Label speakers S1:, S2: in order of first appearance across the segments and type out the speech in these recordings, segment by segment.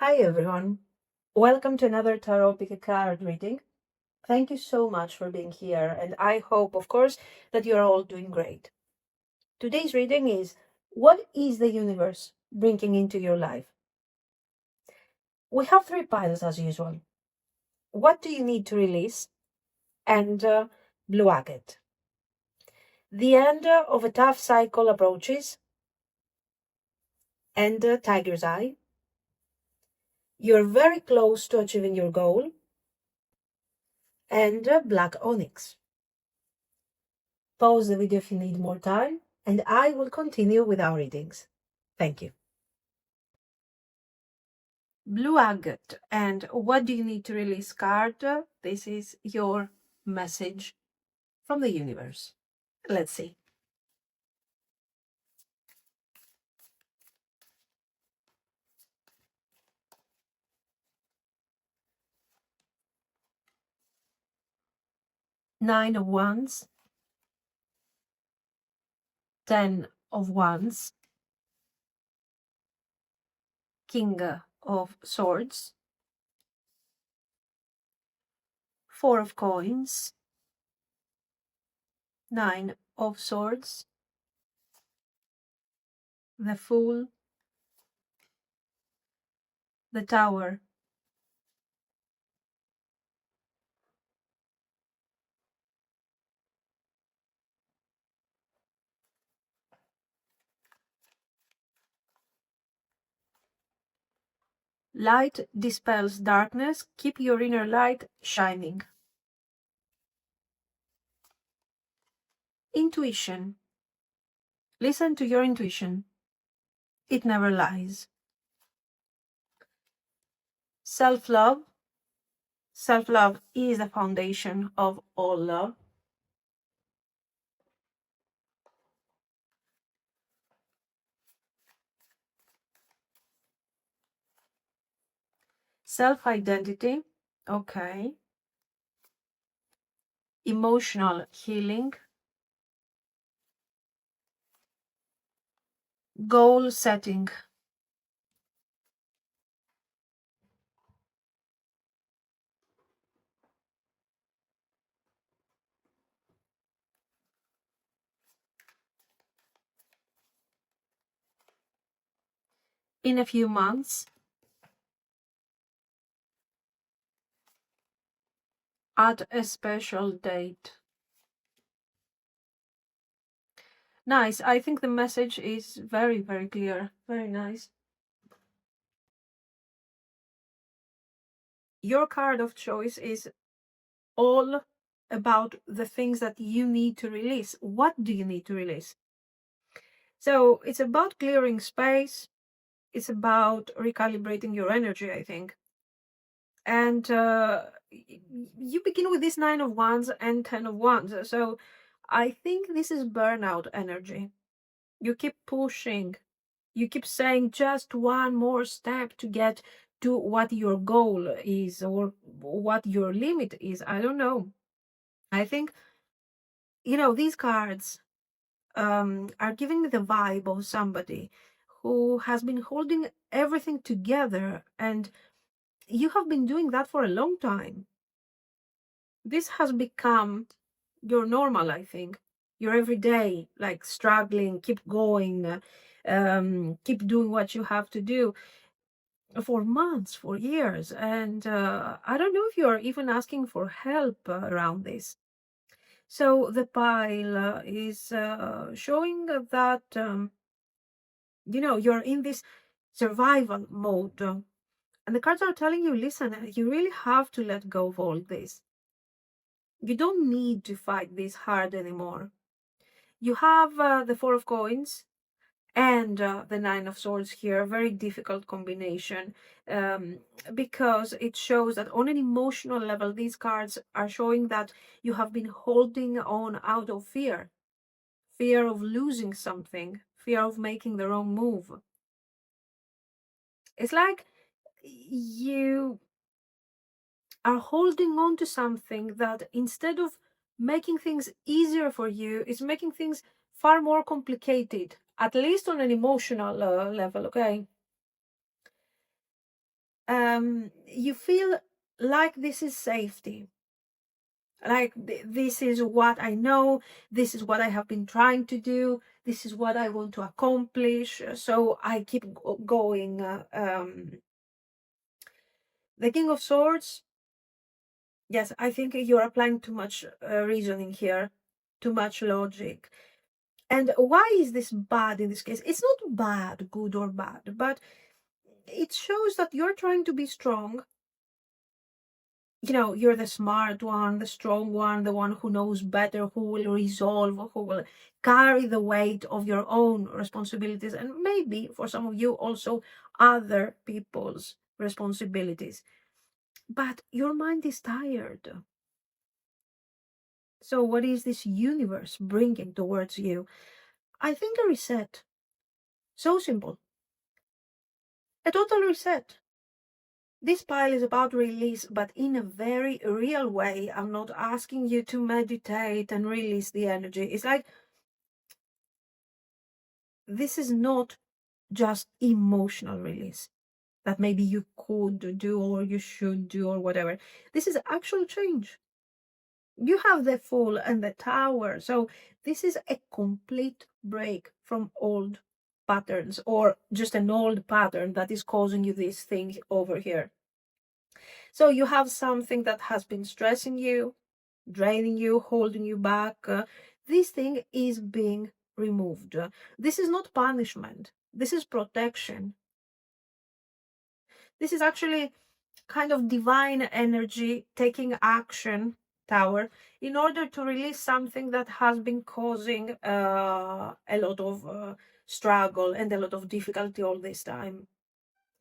S1: Hi everyone. Welcome to another Tarot Pick a Card reading. Thank you so much for being here, and I hope, of course, that you're all doing great. Today's reading is what is the universe bringing into your life? We have three piles as usual. What do you need to release? And blue agate. The end of a tough cycle approaches, and tiger's eye. You're very close to achieving your goal, and black onyx. Pause the video if you need more time, and I will continue with our readings. Thank you. Blue agate, and what do you need to release card? This is your message from the universe. Let's see. Nine of Wands, 10 of Wands, King of Swords, 4 of Coins, 9 of Swords, the Fool, the Tower, Light dispels darkness. Keep your inner light shining. Intuition. Listen to your intuition. It never lies. Self-love. Self-love is the foundation of all love. Self-identity. Okay. Emotional healing. Goal setting. In a few months. At a special date. Nice. I think the message is very, very clear. Very nice. Your card of choice is all about the things that you need to release. What do you need to release? So it's about clearing space. It's about recalibrating your energy, I think. And you begin with this 9 of Wands and 10 of Wands. So I think this is burnout energy. You keep pushing. You keep saying just one more step to get to what your goal is or what your limit is. I don't know. I think, these cards are giving me the vibe of somebody who has been holding everything together, and you have been doing that for a long time. This has become your normal, I think. Your everyday, like struggling, keep going, keep doing what you have to do for months, for years. And I don't know if you're even asking for help around this. So the pile is showing that, you're in this survival mode. And the cards are telling you, listen, you really have to let go of all this. You don't need to fight this hard anymore. You have the 4 of Coins and the 9 of Swords here, a very difficult combination, because it shows that on an emotional level, these cards are showing that you have been holding on out of fear. Fear of losing something, fear of making the wrong move. It's like you are holding on to something that, instead of making things easier for you, is making things far more complicated, at least on an emotional level, okay? you feel like this is safety. Like this is what I know, this is what I have been trying to do, this is what I want to accomplish, so I keep going. The King of Swords, yes, I think you're applying too much reasoning here, too much logic. And why is this bad in this case? It's not bad, good or bad, but it shows that you're trying to be strong. You know, you're the smart one, the strong one, the one who knows better, who will resolve, who will carry the weight of your own responsibilities, and maybe for some of you also other people's responsibilities. But your mind is tired. So what is this universe bringing towards you? I think a reset. So simple. A total reset. This pile is about release, but in a very real way. I'm not asking you to meditate and release the energy. It's like, this is not just emotional release that maybe you could do or you should do or whatever. This is actual change. You have the Fool and the Tower. So this is a complete break from old patterns, or just an old pattern that is causing you this thing over here. So you have something that has been stressing you, draining you, holding you back. This thing is being removed. This is not punishment. This is protection. This is actually kind of divine energy taking action, Tower, in order to release something that has been causing a lot of struggle and a lot of difficulty all this time.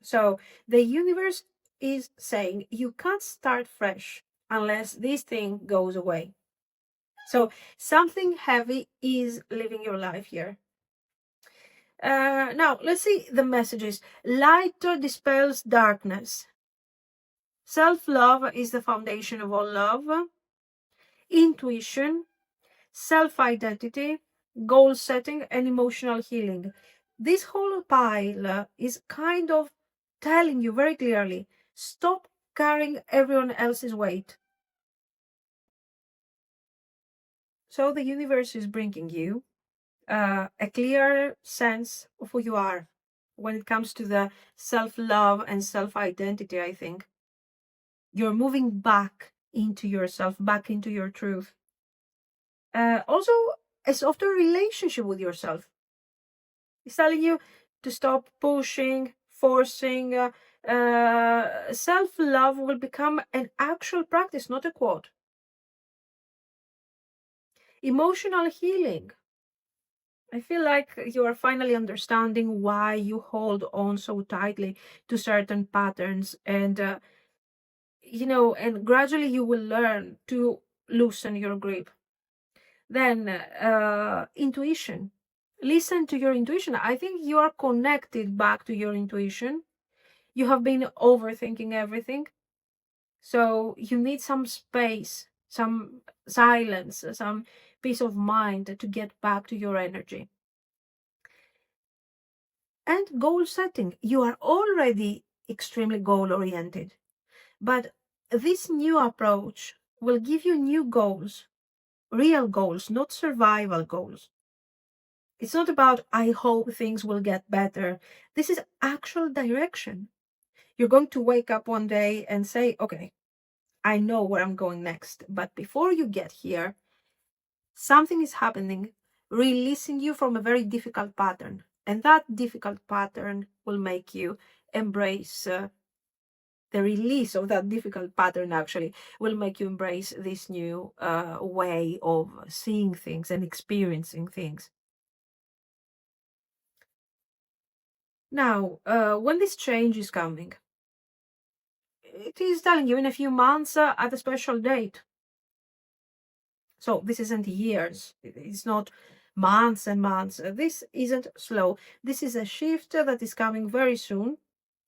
S1: So the universe is saying you can't start fresh unless this thing goes away. So something heavy is leaving your life here. Now, let's see the messages. Light dispels darkness. Self-love is the foundation of all love. Intuition, self-identity, goal setting, and emotional healing. This whole pile is kind of telling you very clearly, stop carrying everyone else's weight. So the universe is bringing you a clear sense of who you are when it comes to the self-love and self-identity. I think you're moving back into yourself, back into your truth. Also, a softer relationship with yourself. It's telling you to stop pushing, forcing. Self-love will become an actual practice, not a quote. Emotional healing. I feel like you are finally understanding why you hold on so tightly to certain patterns, and and gradually you will learn to loosen your grip. Then intuition. Listen to your intuition. I think you are connected back to your intuition. You have been overthinking everything, so you need some space, some silence, some peace of mind to get back to your energy. And goal setting. You are already extremely goal oriented, but this new approach will give you new goals, real goals, not survival goals. It's not about, I hope things will get better. This is actual direction. You're going to wake up one day and say, okay, I know where I'm going next. But before you get here, something is happening, releasing you from a very difficult pattern. And that difficult pattern will make you embrace the release of that difficult pattern, actually, will make you embrace this new way of seeing things and experiencing things. Now, when this change is coming, it is telling you in a few months at a special date. So this isn't years. It's not months and months. This isn't slow. This is a shift that is coming very soon.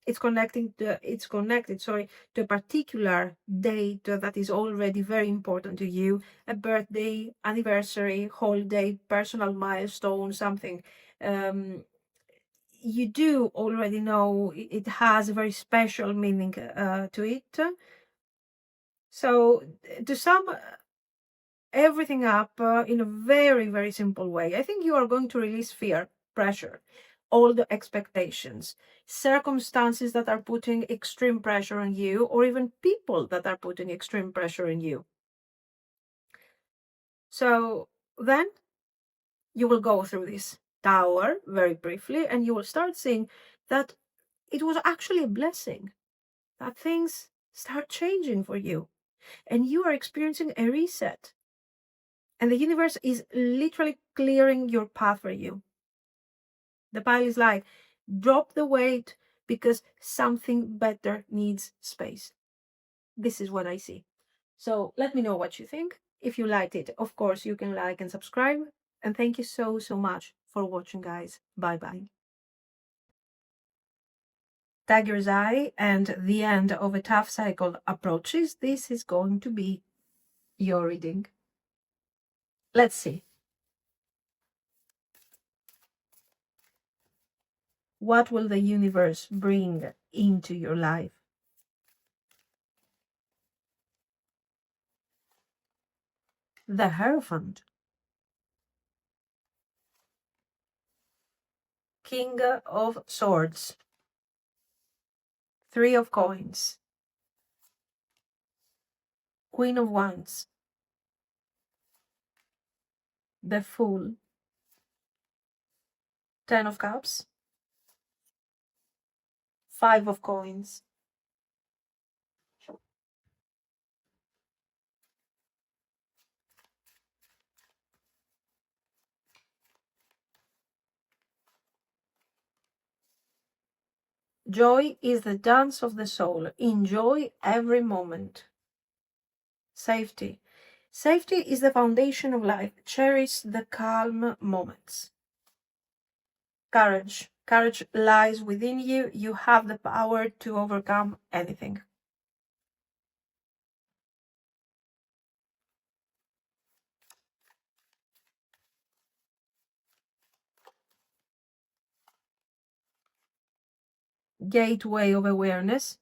S1: It's connected, to a particular date that is already very important to you. A birthday, anniversary, holiday, personal milestone, something. you do already know it has a very special meaning to it. So to sum everything up in a very, very simple way, I think you are going to release fear, pressure, all the expectations, circumstances that are putting extreme pressure on you, or even people that are putting extreme pressure on you. So then you will go through this tower very briefly, and you will start seeing that it was actually a blessing, that things start changing for you, and you are experiencing a reset. And the universe is literally clearing your path for you. The pile is like, drop the weight because something better needs space. This is what I see. So let me know what you think. If you liked it, of course, you can like and subscribe. And thank you so, so much for watching, guys. Bye-bye. Tiger's Eye and the end of a tough cycle approaches. This is going to be your reading. Let's see. What will the universe bring into your life? The Hierophant. King of Swords. Three of Coins. Queen of Wands. The Fool. Ten of Cups. Five of Coins. Joy is the dance of the soul. Enjoy every moment. Safety. Safety is the foundation of life. Cherish the calm moments. Courage. Courage lies within you. You have the power to overcome anything. Gateway of awareness.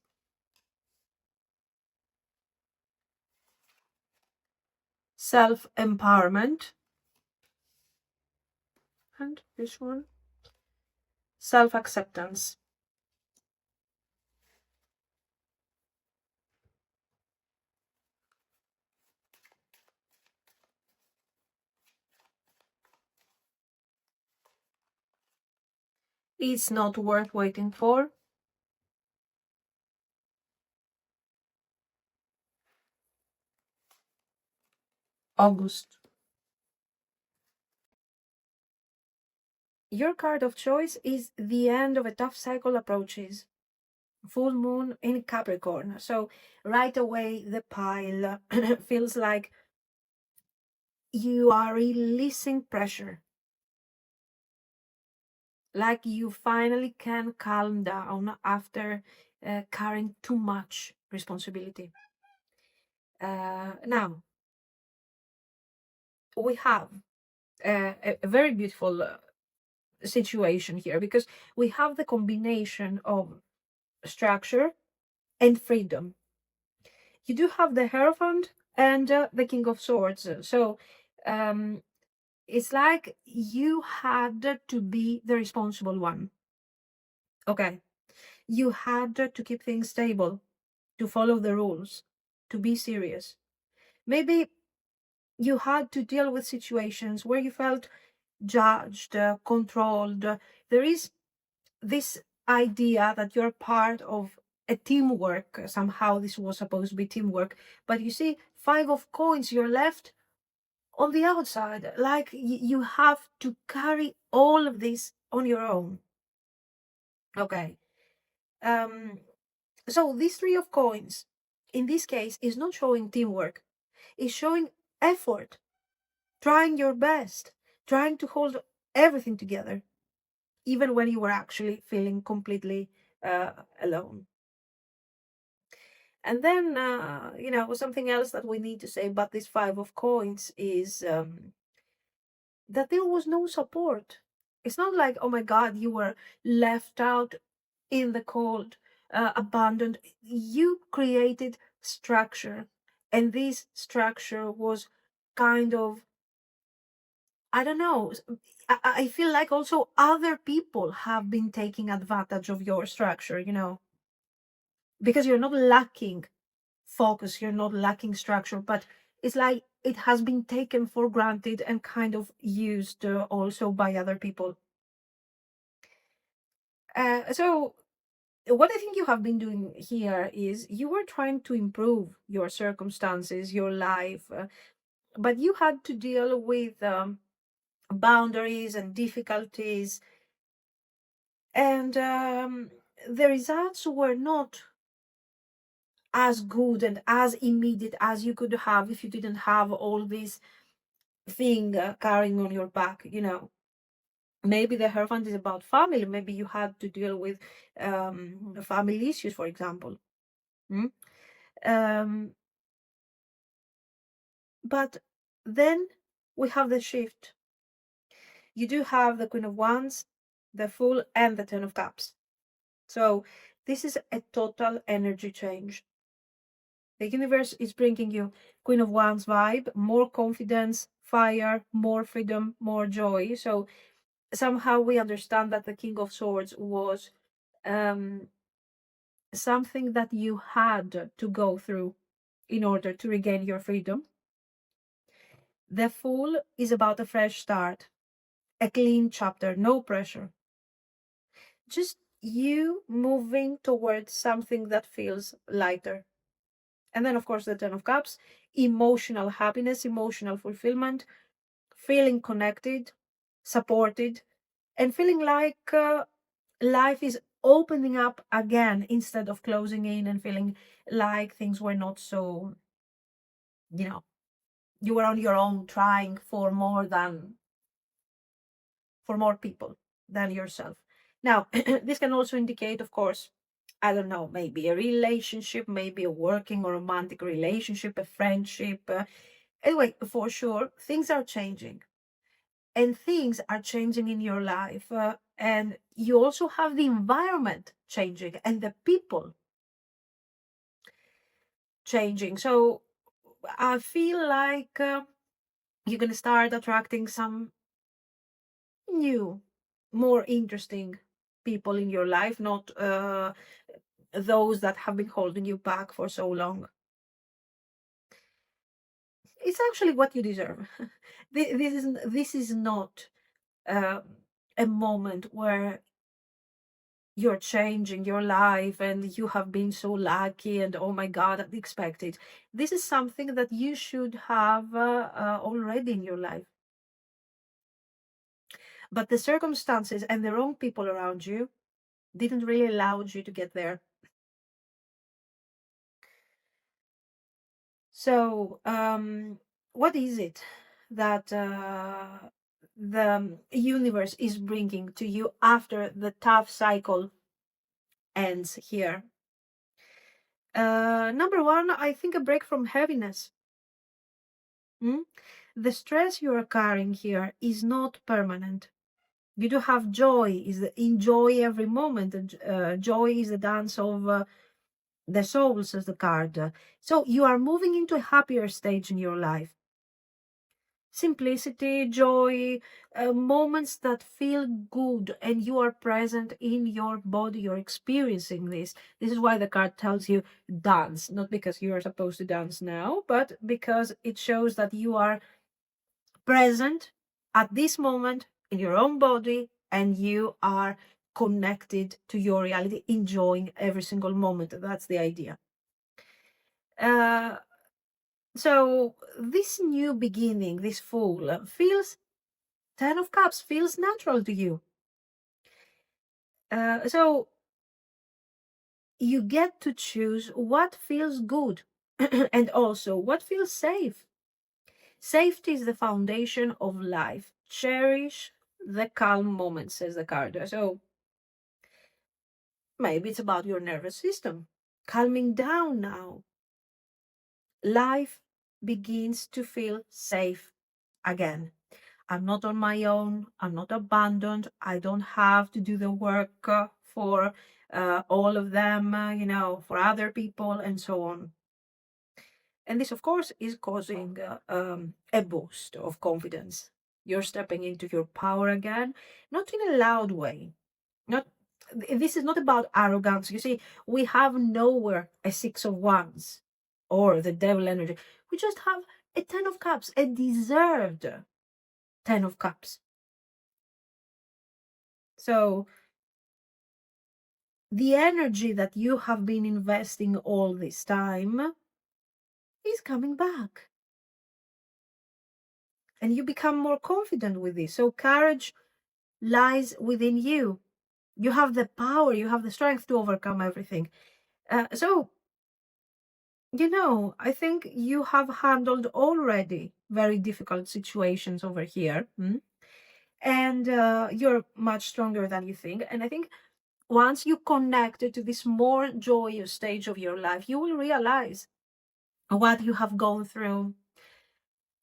S1: Self-empowerment. And this one. Self-acceptance. It's not worth waiting for. August. Your card of choice is the end of a tough cycle approaches. Full moon in Capricorn. So right away the pile feels like you are releasing pressure. Like you finally can calm down after carrying too much responsibility. Now, we have a very beautiful situation here because we have the combination of structure and freedom. You do have the Hierophant and the King of Swords. So it's like you had to be the responsible one. Okay. You had to keep things stable, to follow the rules, to be serious. Maybe you had to deal with situations where you felt judged, controlled. There is this idea that you're part of a teamwork. Somehow this was supposed to be teamwork. But you see, Five of Coins, you're left on the outside. Like you have to carry all of this on your own. Okay. So this Three of Coins, in this case, is not showing teamwork. It's showing effort, trying your best, trying to hold everything together, even when you were actually feeling completely alone. And then, something else that we need to say about this Five of Coins is that there was no support. It's not like, oh my God, you were left out in the cold, abandoned. You created structure, and this structure was kind of, I don't know. I feel like also other people have been taking advantage of your structure, because you're not lacking focus, you're not lacking structure, but it's like it has been taken for granted and kind of used also by other people. So what I think you have been doing here is you were trying to improve your circumstances, your life, but you had to deal with boundaries and difficulties, and the results were not as good and as immediate as you could have if you didn't have all this thing carrying on your back. Maybe the Hierophant is about family. Maybe you had to deal with family issues, for example. Mm? Um, but then we have the shift. You do have the Queen of Wands, the Fool, and the Ten of Cups. So this is a total energy change. The universe is bringing you Queen of Wands vibe, more confidence, fire, more freedom, more joy. So somehow we understand that the King of Swords was um, something that you had to go through in order to regain your freedom. The Fool is about a fresh start, a clean chapter, no pressure. Just you moving towards something that feels lighter. And then, of course, the Ten of Cups, emotional happiness, emotional fulfillment, feeling connected, supported, and feeling like life is opening up again instead of closing in, and feeling like things were not so, you were on your own trying for more people than yourself. Now, this can also indicate, of course, I don't know, maybe a relationship, maybe a working or romantic relationship, a friendship. Anyway, for sure, things are changing. And things are changing in your life. And you also have the environment changing and the people changing. So I feel like you're going to start attracting some new, more interesting people in your life, not those that have been holding you back for so long. It's actually what you deserve. This is not uh, a moment where you're changing your life and you have been so lucky and oh my God, I expect it. This is something that you should have already in your life. But the circumstances and the wrong people around you didn't really allow you to get there. So, what is it that the universe is bringing to you after the tough cycle ends here? Number one, I think a break from heaviness. Mm? The stress you are carrying here is not permanent. You do have joy, enjoy every moment. Joy is the dance of the soul, says the card. So you are moving into a happier stage in your life. Simplicity, joy, moments that feel good, and you are present in your body. You're experiencing this. This is why the card tells you dance, not because you are supposed to dance now, but because it shows that you are present at this moment in your own body and you are connected to your reality, enjoying every single moment. That's the idea. Uh, so this new beginning, this Fool, feels, Ten of Cups feels natural to you. So you get to choose what feels good and also what feels safe. Safety is the foundation of life. Cherish the calm moments, says the card. So maybe it's about your nervous system. Calming down now. Life begins to feel safe again. I'm not on my own. I'm not abandoned. I don't have to do the work for all of them, for other people and so on. And this, of course, is causing a boost of confidence. You're stepping into your power again, not in a loud way. Not This is not about arrogance. You see, we have nowhere a 6 of Wands or the devil energy. We just have a 10 of Cups, a deserved 10 of Cups. So the energy that you have been investing all this time is coming back. And you become more confident with this. So courage lies within you. You have the power, you have the strength to overcome everything. So, I think you have handled already very difficult situations over here. And you're much stronger than you think. And I think once you connect to this more joyous stage of your life, you will realize what you have gone through,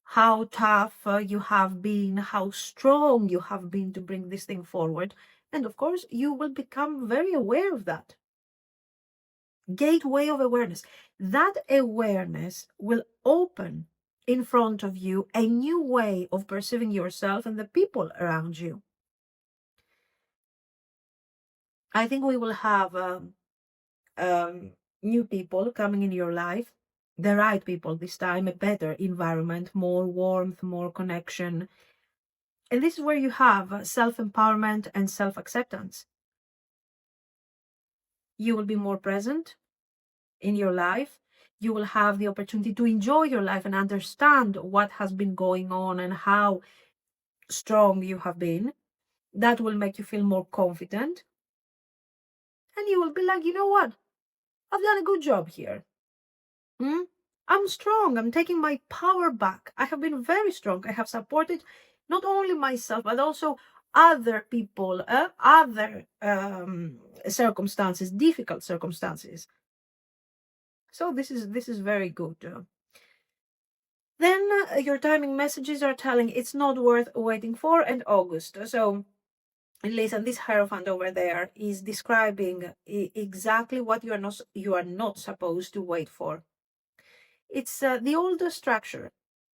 S1: how tough you have been, how strong you have been to bring this thing forward. And of course, you will become very aware of that. Gateway of awareness. That awareness will open in front of you a new way of perceiving yourself and the people around you. I think we will have new people coming in your life, the right people this time, a better environment, more warmth, more connection. And this is where you have self-empowerment and self-acceptance. You will be more present in your life. You will have the opportunity to enjoy your life and understand what has been going on and how strong you have been. That will make you feel more confident. And you will be like, you know what? I've done a good job here. I'm strong. I'm taking my power back. I have been very strong. I have supported not only myself, but also other people, other circumstances, difficult circumstances. So this is very good. Then your timing messages are telling it's not worth waiting for, and August. So listen, this Hierophant over there is describing exactly what you are not supposed to wait for. It's the old structure.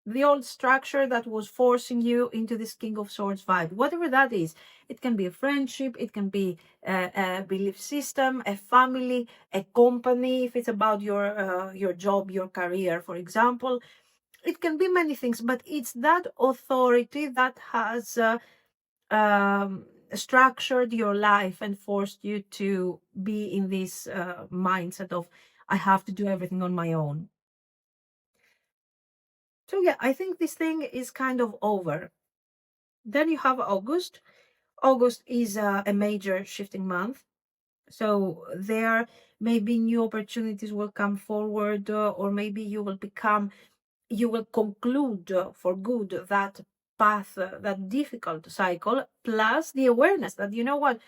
S1: The old structure that was forcing you into this King of Swords vibe, whatever that is. It can be a friendship, it can be a belief system, a family, a company, if it's about your job, your career, for example. It can be many things, but it's that authority that has structured your life and forced you to be in this mindset of, I have to do everything on my own. So yeah, I think this thing is kind of over. Then you have August. August is a major shifting month. So there maybe new opportunities will come forward, or maybe you will conclude for good that path, that difficult cycle, plus the awareness that, you know what,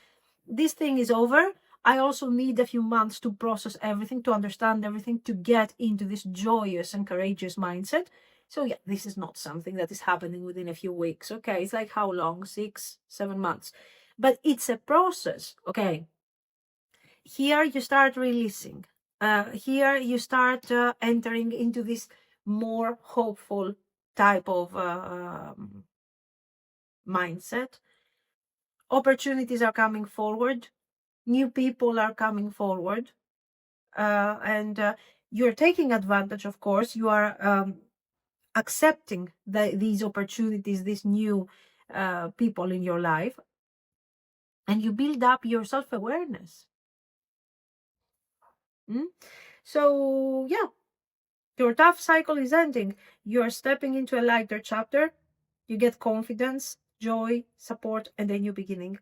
S1: this thing is over. I also need a few months to process everything, to understand everything, to get into this joyous and courageous mindset. So yeah, this is not something that is happening within a few weeks. Okay, it's like how long? 6, 7 months. But it's a process. Okay. Here you start releasing. Here you start entering into this more hopeful type of mindset. Opportunities are coming forward. New people are coming forward. And you're taking advantage, of course. You are accepting these opportunities, these new people in your life. And you build up your self-awareness. So, yeah. Your tough cycle is ending. You are stepping into a lighter chapter. You get confidence, joy, support, and a new beginning.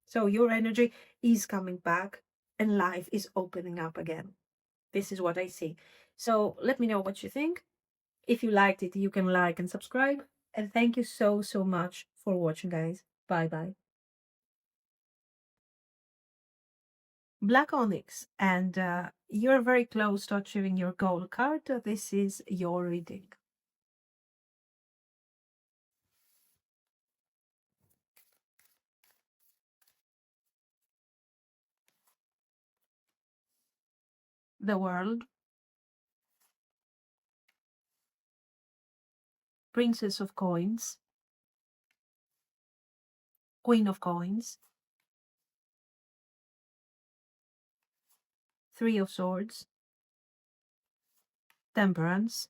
S1: So your energy is coming back and life is opening up again. This is what I see. So let me know what you think. If you liked it, you can like and subscribe. And thank you so, so much for watching, guys. Bye-bye. Black Onyx, and you're very close to achieving your goal card. This is your reading. the World, Princess of Coins, Queen of Coins, Three of Swords, Temperance,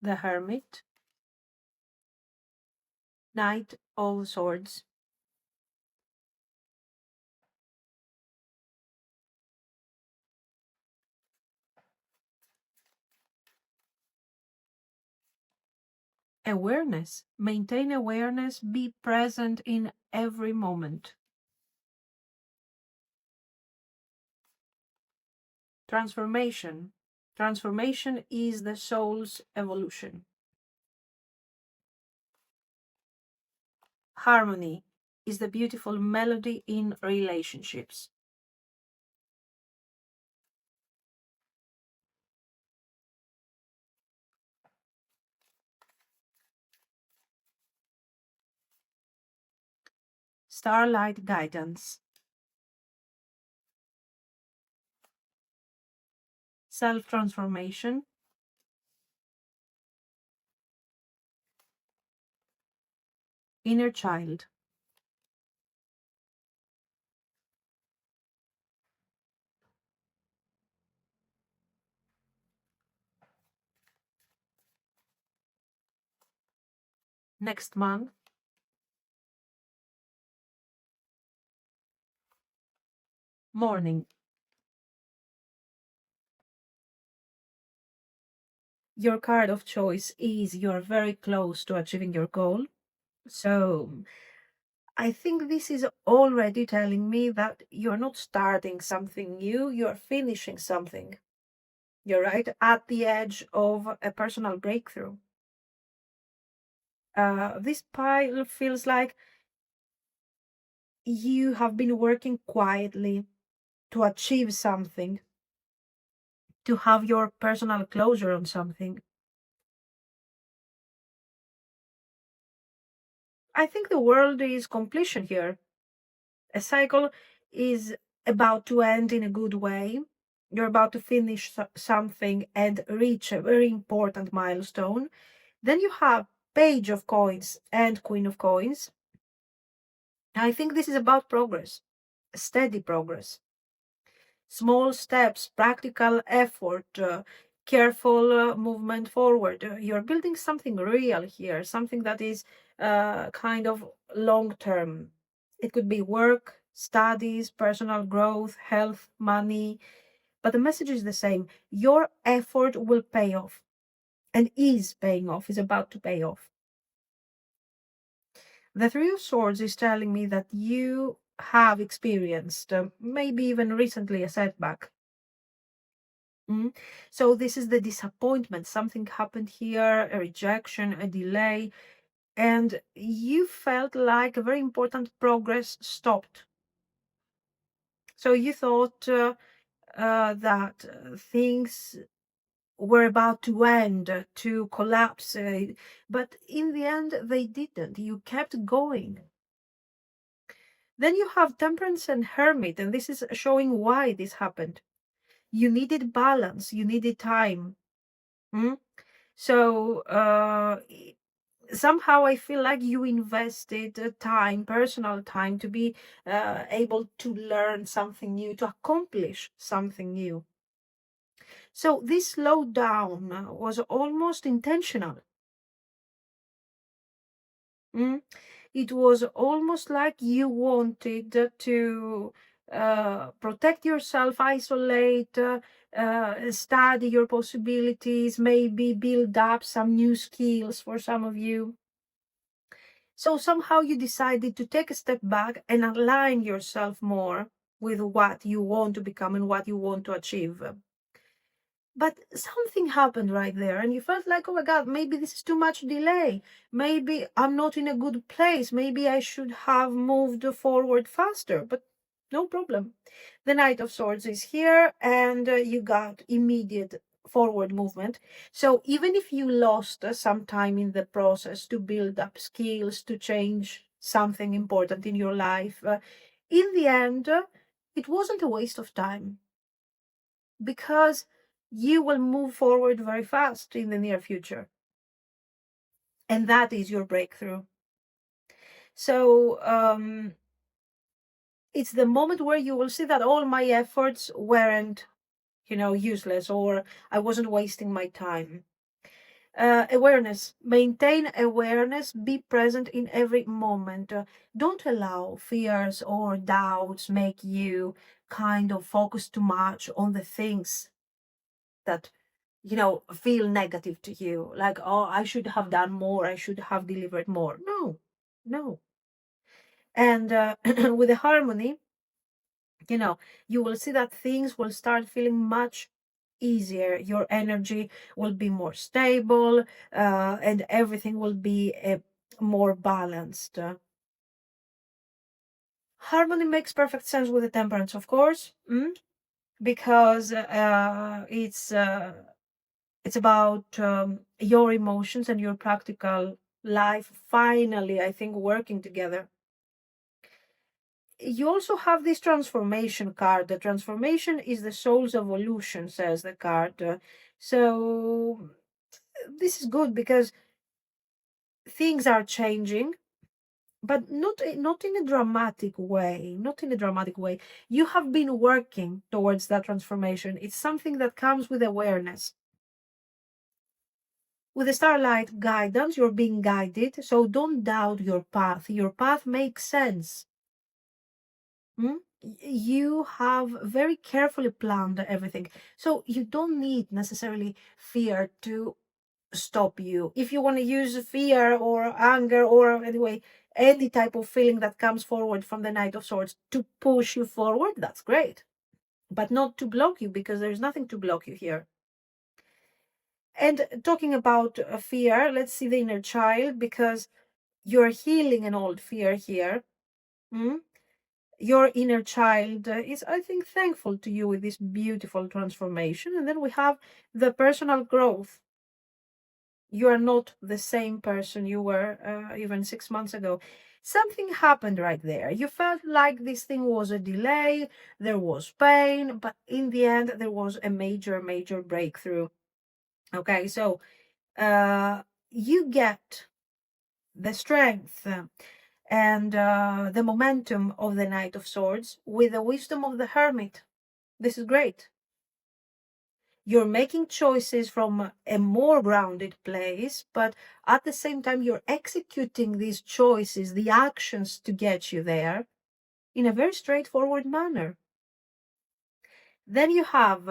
S1: the Hermit, Knight of Swords. Awareness. Maintain awareness. Be present in every moment. Transformation. Transformation is the soul's evolution. Harmony is the beautiful melody in relationships. Starlight guidance. Self-transformation. Inner child. Next month. Morning. Your card of choice is you're very close to achieving your goal. So I think this is already telling me that you're not starting something new, you're finishing something. You're right at the edge of a personal breakthrough. This pile feels like you have been working quietly to achieve something, to have your personal closure on something. I think the world is completion here. A cycle is about to end in a good way. You're about to finish something and reach a very important milestone. Then you have Page of Coins and Queen of Coins. I think this is about progress, steady progress. Small steps, practical effort, careful movement forward. You're building something real here, something that is kind of long term. It could be work, studies, personal growth, health, money, but the message is the same. Your effort will pay off and is paying off, is about to pay off. The Three of Swords is telling me that you have experienced, maybe even recently, a setback. So this is the disappointment. Something happened here, a rejection, a delay, and you felt like a very important progress stopped. So you thought that things were about to end, to collapse, but in the end they didn't. You kept going. Then you have Temperance and Hermit, and this is showing why this happened. You needed balance, you needed time. Mm? So somehow I feel like you invested time, personal time, to be able to learn something new, to accomplish something new. So this slowdown was almost intentional. Mm? It was almost like you wanted to protect yourself, isolate, study your possibilities, maybe build up some new skills for some of you. So somehow you decided to take a step back and align yourself more with what you want to become and what you want to achieve. But something happened right there, and you felt like, oh my God, maybe this is too much delay. Maybe I'm not in a good place. Maybe I should have moved forward faster. But no problem. The Knight of Swords is here, and you got immediate forward movement. So even if you lost some time in the process to build up skills, to change something important in your life, in the end, it wasn't a waste of time. because you will move forward very fast in the near future. And that is your breakthrough. So it's the moment where you will see that all my efforts weren't, useless, or I wasn't wasting my time. Awareness. Maintain awareness. Be present in every moment. Don't allow fears or doubts make you kind of focus too much on the things that, feel negative to you. Like, oh, I should have done more. I should have delivered more. No, no. And with the harmony, you will see that things will start feeling much easier. Your energy will be more stable, and everything will be more balanced. Harmony makes perfect sense with the temperance, of course, because it's about your emotions and your practical life finally, I think, working together. You also have this transformation card. The transformation is the soul's evolution, says the card. So this is good because things are changing, but not in a dramatic way. Not in a dramatic way. You have been working towards that transformation. It's something that comes with awareness. With the starlight guidance, you're being guided, so don't doubt your path. Your path makes sense. You have very carefully planned everything. So you don't need necessarily fear to stop you. If you want to use fear or anger or anyway, any type of feeling that comes forward from the Knight of Swords to push you forward, that's great. But not to block you, because there's nothing to block you here. And talking about fear, let's see the inner child, because you're healing an old fear here. Your inner child is, I think, thankful to you with this beautiful transformation. And then we have the personal growth. You are not the same person you were even 6 months ago. Something happened right there. You felt like this thing was a delay, there was pain, but in the end, there was a major, major breakthrough. Okay, so you get the strength and the momentum of the Knight of Swords with the wisdom of the Hermit. This is great. You're making choices from a more grounded place, but at the same time, you're executing these choices, the actions to get you there, in a very straightforward manner. Then you have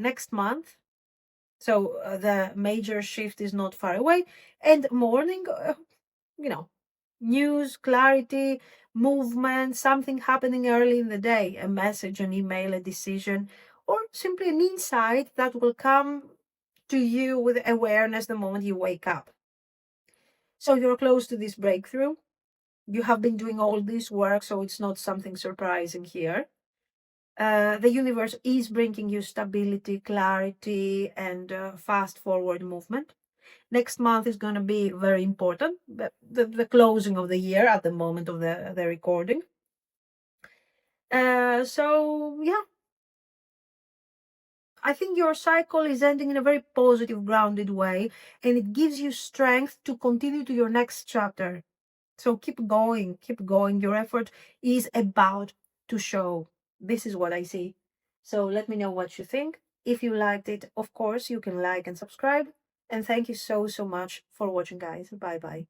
S1: next month, so the major shift is not far away, and morning, news, clarity, movement, something happening early in the day, a message, an email, a decision, or simply an insight that will come to you with awareness the moment you wake up. So you're close to this breakthrough. You have been doing all this work, so it's not something surprising here. The universe is bringing you stability, clarity, and fast forward movement. Next month is going to be very important, the closing of the year at the moment of the recording. So yeah, I think your cycle is ending in a very positive, grounded way, and it gives you strength to continue to your next chapter. So keep going, keep going. Your effort is about to show. This is what I see. So let me know what you think. If you liked it, of course, you can like and subscribe. And thank you so, so much for watching, guys. Bye bye.